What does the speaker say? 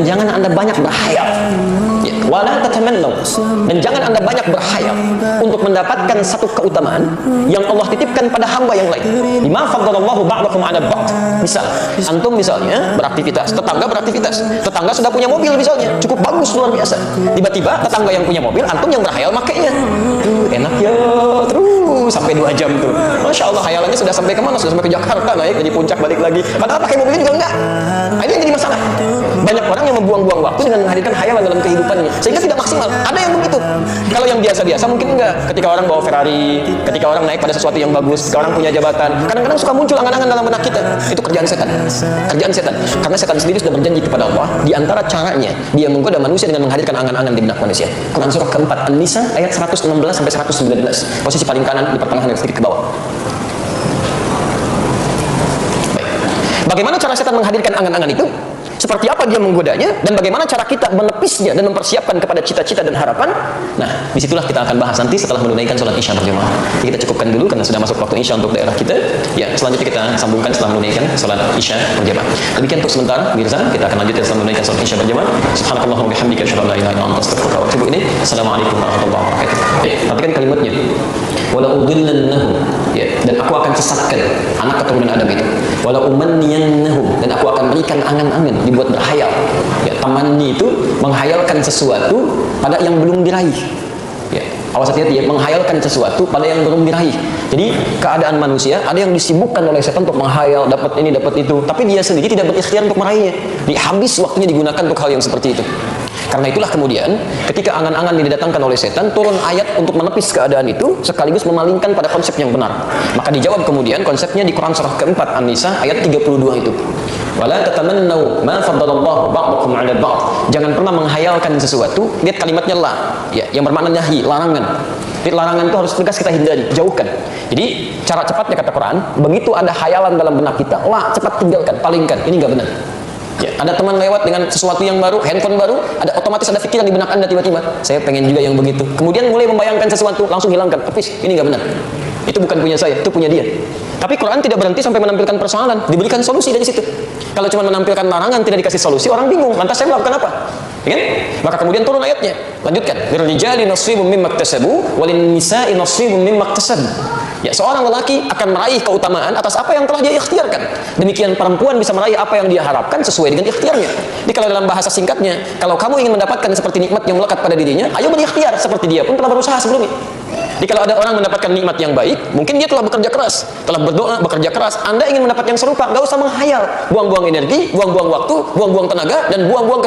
Jangan Anda banyak berhayal. Ya, wala tatamannaw. Dan jangan Anda banyak berhayal untuk mendapatkan satu keutamaan yang Allah titipkan pada hamba yang lain. Bima faddalallahu ba'dakum 'ala ba'd. Misal, antum misalnya beraktivitas, tetangga beraktivitas. Tetangga sudah punya mobil misalnya, cukup bagus luar biasa. Tiba-tiba tetangga yang punya mobil, antum yang berhayal makainya. Tuh, enak ya, terus sampai 2 jam tuh. Masya Allah, hayalannya sudah sampai kemana? Sudah sampai ke Jakarta, naik jadi puncak balik lagi. Padahal pakai mobilnya juga enggak. Nah, ini yang jadi masalah. Banyak orang yang membuang-buang waktu dengan menghadirkan hayalan dalam kehidupannya, sehingga tidak maksimal. Ada yang begitu. Kalau yang biasa-biasa mungkin enggak. Ketika orang bawa Ferrari, ketika orang naik pada sesuatu yang bagus, ketika orang punya jabatan, kadang-kadang suka muncul angan-angan dalam benak kita. Itu kerjaan setan. Kerjaan setan. Karena setan sendiri sudah berjanji kepada Allah, di antara caranya dia menggoda manusia dengan menghadirkan angan-angan di benak manusia. Quran surah keempat An-Nisa ayat 116 sampai 119. Posisi paling kanan di pertengahan dan sedikit ke bawah. Baik. Bagaimana cara setan menghadirkan angan-angan itu? Seperti apa dia menggodanya, dan bagaimana cara kita menepisnya dan mempersiapkan kepada cita-cita dan harapan. Nah, disitulah kita akan bahas nanti setelah menunaikan sholat isya berjamaah. Kita cukupkan dulu karena sudah masuk waktu isya untuk daerah kita. Ya, selanjutnya kita sambungkan setelah menunaikan sholat isya berjamaah. Demikian untuk sementara, Mirza, kita akan lanjutkan setelah menunaikan sholat isya berjamaah. Subhanakallahumma wa bihamdika asyhadu an la ilaha illa anta astaghfiruka wa atubu ilaik. Assalamualaikum warahmatullahi wabarakatuh. Perhatikan kalimatnya. Wala udillannahum, ya, dan aku akan sesatkan anak keturunan Adam itu. Wala umanniyannahum, dan aku akan berikan angan-angan, dibuat berhayal. Ya, tamanni itu menghayalkan sesuatu pada yang belum diraih. Ya, awas hati-hati ya, menghayalkan sesuatu pada yang belum diraih. Jadi keadaan manusia ada yang disibukkan oleh setan untuk menghayal, dapat ini, dapat itu, tapi dia sendiri tidak berikhtiar untuk meraihnya. Habis waktunya digunakan untuk hal yang seperti itu. Karena itulah kemudian ketika angan-angan didatangkan oleh setan, turun ayat untuk menepis keadaan itu sekaligus memalingkan pada konsep yang benar. Maka dijawab kemudian konsepnya di Quran surah keempat An-Nisa ayat 32 itu. Wala tatamannaw ma faddalallahu ba'dakum 'ala ba'd. Jangan pernah menghayalkan sesuatu. Lihat kalimatnya la, ya, yang bermakna nahi, larangan. Jadi larangan itu harus tegas kita hindari, jauhkan. Jadi cara cepatnya kata Quran, begitu ada hayalan dalam benak kita, la, cepat tinggalkan, palingkan. Ini enggak benar. Ya, ada teman lewat dengan sesuatu yang baru, handphone baru, ada otomatis ada pikiran di benak Anda tiba-tiba, saya pengen juga yang begitu. Kemudian mulai membayangkan sesuatu, langsung hilangkan, tepis, ini nggak benar. Itu bukan punya saya, itu punya dia. Tapi Quran tidak berhenti sampai menampilkan persoalan, diberikan solusi dari situ. Kalau cuma menampilkan larangan tidak dikasih solusi, orang bingung, lantas saya melakukan apa? Ya? Maka kemudian turun ayatnya, lanjutkan. Lirijali nasibum mimma iktasabu walin nisa'i nasibum mimma iktasabu. Ya, seorang lelaki akan meraih keutamaan atas apa yang telah dia ikhtiarkan. Demikian perempuan bisa meraih apa yang dia harapkan sesuai dengan ikhtiarnya. Jadi kalau dalam bahasa singkatnya, kalau kamu ingin mendapatkan seperti nikmat yang melekat pada dirinya, ayo berikhtiar seperti dia pun telah berusaha sebelumnya. Jadi kalau ada orang mendapatkan nikmat yang baik, mungkin dia telah bekerja keras, telah berdoa, bekerja keras. Anda ingin mendapat yang serupa, nggak usah menghayal, buang-buang energi, buang-buang waktu, buang-buang tenaga, dan buang-buang